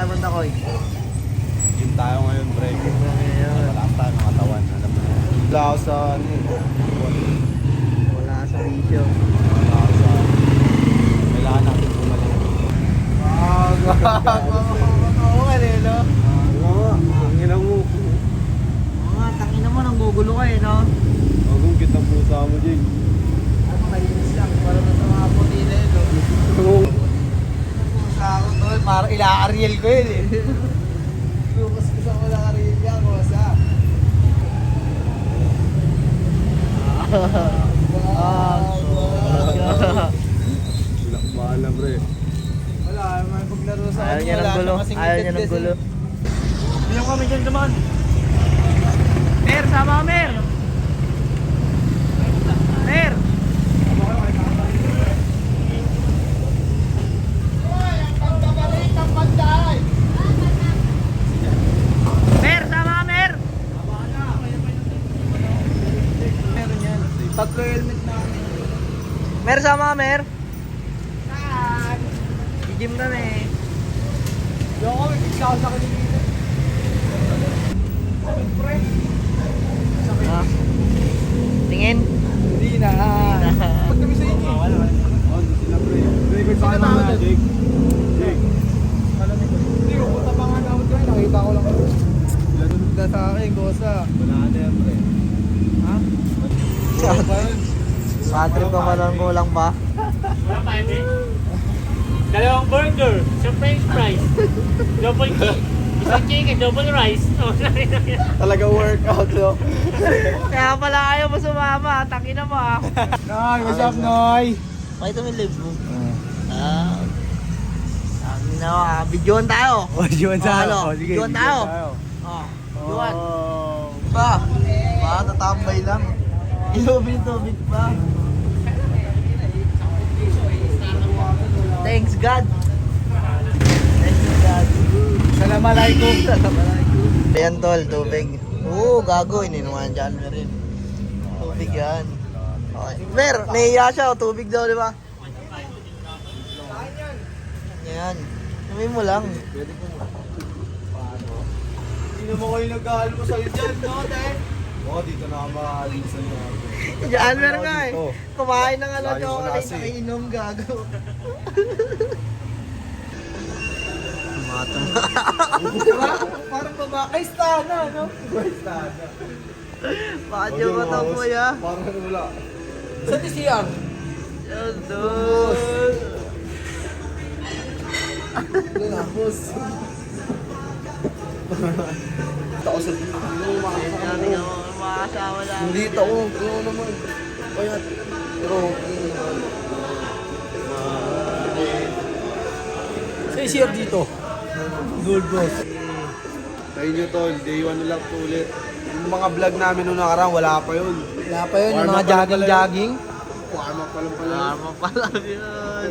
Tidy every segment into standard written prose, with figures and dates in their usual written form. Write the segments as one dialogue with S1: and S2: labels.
S1: tayo punta, Koy?
S2: Gym tayo ngayon, pre.
S1: Gym na ngayon.
S2: Malakas tayo ng katawan. Alam mo na. Wala ako sa ano eh.
S1: Wala sa video.
S2: Wala ako sa... Kailangan natin bumalik.
S1: Oo nga rin, no?
S2: Oo, ang ina mo.
S1: Oo nga, tangina mo, nanggugulo ka eh, no?
S2: Agong kitang pusa mo, Jake.
S1: Ano, kainis lang, para na sa mga puti na yun, no?
S2: Oo.
S1: Pusa ako, tol, parang ila-Ariel ko yun eh. Lukas ko sa wala Ariel niya, kusa.
S2: Bahala, pre.
S1: Wala, may paglaro sa
S3: Ayaw niya ng gulo. Ayaw niya ng gulo.
S1: Bilang kami dyan naman. Mer, sama ka, Mer. Mer. Mer, sama ka, Mer. Meron yan. Tatlo helmet namin. Mer, sama ka, Mer. Saan? Gym kami. Yung kami, bigla sa kanilita.
S3: Ah. Tingin.
S1: Hindi na. Pag kami sa inyo.
S2: Oh, di sila, pre. Record pa ka na, Jake. Jake.
S1: Hindi, pupunta pa nga namin kayo. Nakita ko lang. Lanunod na sa akin, Gosa.
S2: Wala na yan, pre.
S1: Ha?
S3: Patrick pa lang kulang pa.
S4: Wala pa, Ebe. Dalawang burger, isang french fries, double cake, isang chicken, double rice.
S2: Talaga workout, no?
S3: Kaya pala ayaw mo sumama. Tangina mo ah.
S1: Noy, what's up, Noy?
S3: Pakita mo yung live mo. Ah. Tangina mo ah. Videoan tayo.
S2: Oh, yun
S3: ano?
S2: sige,
S3: Yun tayo. Oh. Videoan. Pa. Pa, tatambay lang. Ilubig-tubig pa. Thanks God. Thanks God.
S1: Assalamualaikum.
S3: Assalamualaikum. Ayan tol, tubig. Oo, gago. Ininuman dyan na rin. Tubig yan. Okay. Mer, nahiya siya. Tubig daw, di ba? Yan. Sabihin mo lang.
S2: Hindi mo kayo nag-ahal mo sa'yo dyan, no, Dad? Oo, dito na ako makakalisan niya.
S3: Diyan, mer nga eh.
S2: Dito.
S3: Kumain ng ano,
S2: Layo
S3: chocolate,
S2: klase.
S3: nakiinom, gago. Tumatang.
S1: Parang babakay stana, no?
S3: Bakit yung mata mo ya?
S2: Parang ano wala.
S1: Saan si Siang?
S3: Yan doon.
S1: Tapos.
S2: Ako sa dito.
S3: Tingnan mo, mga asawa lang.
S2: Hindi ako. Ano naman. Kaya, pero,
S1: Saan si Siang dito? Gold Boss.
S2: tayo nyo tol, day 1 na lang to ulit. Yung mga vlog namin noong nakaraan, wala pa yun.
S1: Wala pa yun, yung
S2: Warm
S1: mga
S2: up pa lang pala
S1: jogging-jogging.
S2: Warm up pa lang pala.
S3: Tama pala yun.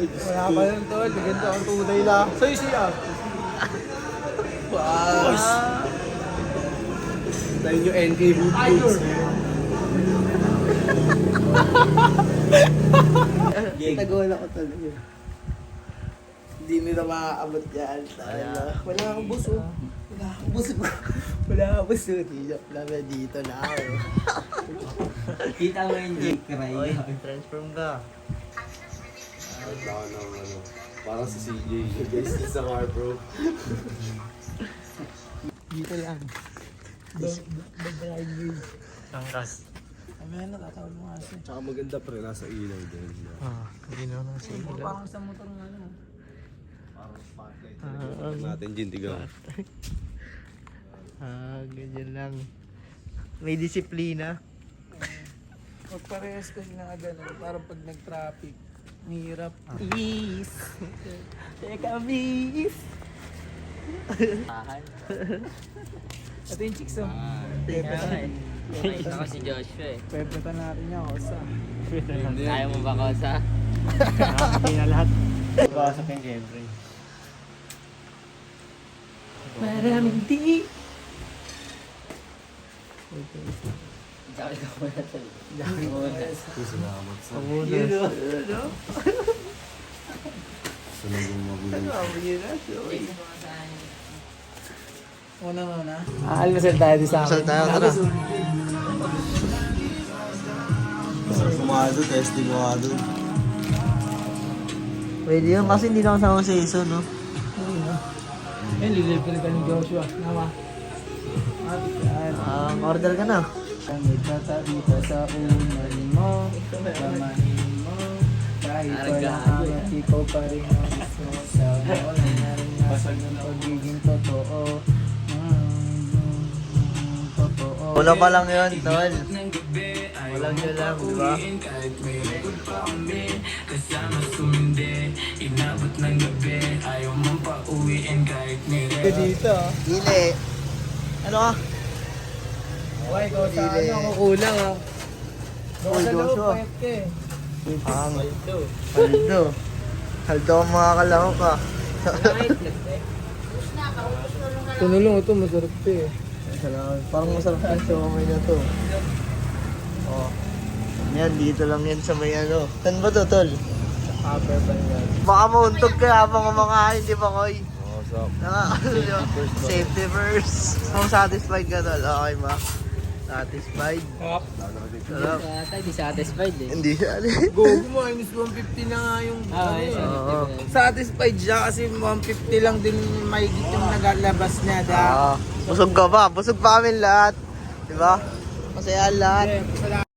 S1: Wala pa yun, tol. Ganito ang tunay lang. Sa'yo siya. Wow.
S2: Tayo nyo NK Boot Boots.
S1: Tagola ko talaga. Hindi nila maaabot yan. Wala akong buso. Wala akong buso. Wala akong buso. Joke lang na dito na ako.
S4: Kita mo yung Jake Cry.
S3: Oy, transform ka.
S2: Ganda ka ng ano, parang si CJ. Guys, sa car bro.
S1: Dito lang.
S3: Angkas.
S1: Mamaya na, tatawag mo nga siya.
S2: Tsaka maganda pre, nasa ilaw din.
S3: Ah, hindi na na siya.
S1: Parang sa motor nga ano.
S2: Parang spotlight.
S3: Ah,
S2: Natin Jin, tigaw.
S3: ganyan lang. May disiplina.
S1: Magparehas kasi na gano'n. Parang pag nag-traffic, mahirap.
S3: Is. Teka, bis.
S1: Ito yung chicks oh.
S3: Teka,
S4: Ako si Joshua eh.
S1: Pepetan natin niya, Kosa.
S4: Ayaw mo ba, Kosa?
S3: Hindi na lahat.
S2: Pasok yung Jeffrey.
S1: Maraming di.
S4: Sabi ko muna sa
S2: Salamat sa
S3: Ano?
S2: sunod yung magulo.
S3: Ano? Yun na.
S4: Jake, sa mga saan.
S1: Una.
S4: Almasal tayo din sa
S3: Almasal tayo, tara.
S2: Sumado, testing ko nga doon.
S3: Pwede yun, kasi hindi na kasama sa season, no?
S1: Ayun, lilibre ka ni Joshua. Nama.
S3: Order ka na.
S1: Kami tatabi ka sa unan mo, kamahin mo, kahit wala angat, ikaw pa rin ang gusto sa mo, naranasan ng pagiging totoo. Totoo.
S3: Wala pa lang yun, tol. Walang yun lang, di ba?
S1: Dito.
S3: Dili. Ano ka?
S1: Okay, ikaw sa
S3: Dili.
S1: ano, ako kulang ah. Doon
S3: Uy,
S1: sa loob,
S3: Joshua.
S1: pwede ka eh.
S3: Ang haldo. Haldo ang mga kalahok ka.
S1: Tunulong ito, masarap ito eh.
S3: Salamat. Parang masarap yung siomay na to. Oh. Yan, dito lang yan sa may ano. Saan ba to, tol?
S1: Upper ba yan?
S3: Baka mauntog ka habang kumakain, di ba, Koy?
S2: Oo, so.
S3: Safety first. Kung satisfied ka, tol. Okay ba? Satisfied. Sarap.
S4: Tayo di satisfied eh.
S3: Hindi siya.
S1: Gogo mo, minus 150 na nga yung ano eh.
S3: Oo.
S1: Satisfied siya kasi 150 lang din mahigit yung nagalabas niya.
S3: Busog ka ba? Busog pa kami lahat. Di ba? Masaya lahat.
S1: Salamat.